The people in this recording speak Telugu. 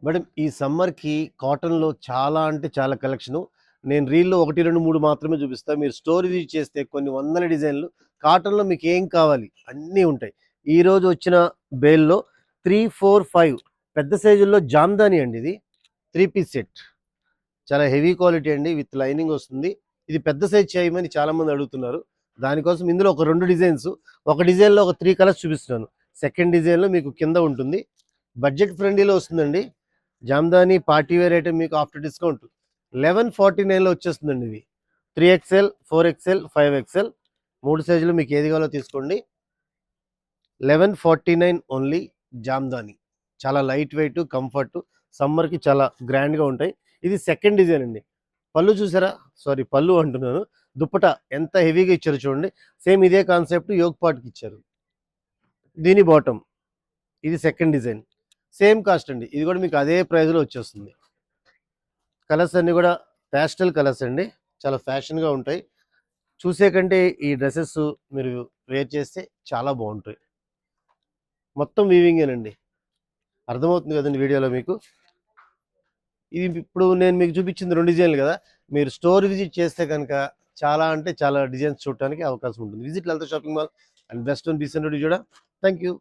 మేడం ఈ సమ్మర్‌కి కాటన్‌లో చాలా అంటే చాలా కలెక్షను. నేను రీల్‌లో 1, 2, 3 మాత్రమే చూపిస్తా. మీరు స్టోర్ విజిట్ చేస్తే కొన్ని వందల డిజైన్‌లు కాటన్‌లో మీకేం కావాలి అన్నీ ఉంటాయి. ఈరోజు వచ్చిన బేల్‌లో 3, 4, 5 పెద్ద సైజుల్లో జామ్దాని అండి ఇది. 3 పీస్ సెట్. చాలా హెవీ క్వాలిటీ అండి. విత్ లైనింగ్ వస్తుంది. ఇది పెద్ద సైజ్ చేయమని చాలామంది అడుగుతున్నారు. దానికోసం ఇందులో ఒక 2 డిజైన్స్. ఒక డిజైన్‌లో ఒక 3 కలర్స్ చూపిస్తున్నాను. సెకండ్ డిజైన్‌లో మీకు కింద ఉంటుంది. బడ్జెట్ ఫ్రెండ్లీలో వస్తుందండి. జామ్దాని పార్టీ వేర్ ఐటెమ్ మీకు ఆఫ్టర్ డిస్కౌంట్ 1149లో వచ్చేస్తుందండి ఇది. 3XL, 4XL, 5XL 3 సైజులు మీకు ఏది కావాలో తీసుకోండి. 1149 ఓన్లీ జామ్దాని. చాలా లైట్ వెయిట్, కంఫర్ట్, సమ్మర్‌కి చాలా గ్రాండ్‌గా ఉంటాయి. ఇది సెకండ్ డిజైన్ అండి. పళ్ళు చూసారా? సారీ పళ్ళు అంటున్నాను. దుప్పట ఎంత హెవీగా ఇచ్చారో చూడండి. సేమ్ ఇదే కాన్సెప్ట్ యోగ్ పాట్‌కి ఇచ్చారు. దీని బాటమ్. ఇది సెకండ్ డిజైన్. సేమ్ కాస్ట్ అండి. ఇది కూడా మీకు అదే ప్రైస్‌లో వచ్చేస్తుంది. కలర్స్ అన్నీ కూడా ప్యాస్టల్ కలర్స్ అండి. చాలా ఫ్యాషన్‌గా ఉంటాయి. చూసే కంటే ఈ డ్రెసెస్ మీరు వేర్ చేస్తే చాలా బావుంటాయి. మొత్తం వీవింగేనండి. అర్థమవుతుంది కదండీ వీడియోలో మీకు. ఇది ఇప్పుడు నేను మీకు చూపించింది 2 డిజైన్లు కదా! మీరు స్టోర్ విజిట్ చేస్తే కనుక చాలా అంటే చాలా డిజైన్స్ చూడటానికి అవకాశం ఉంటుంది. Visit Lalitha shopping mall and best on Besant road Vijayawada. Thank you.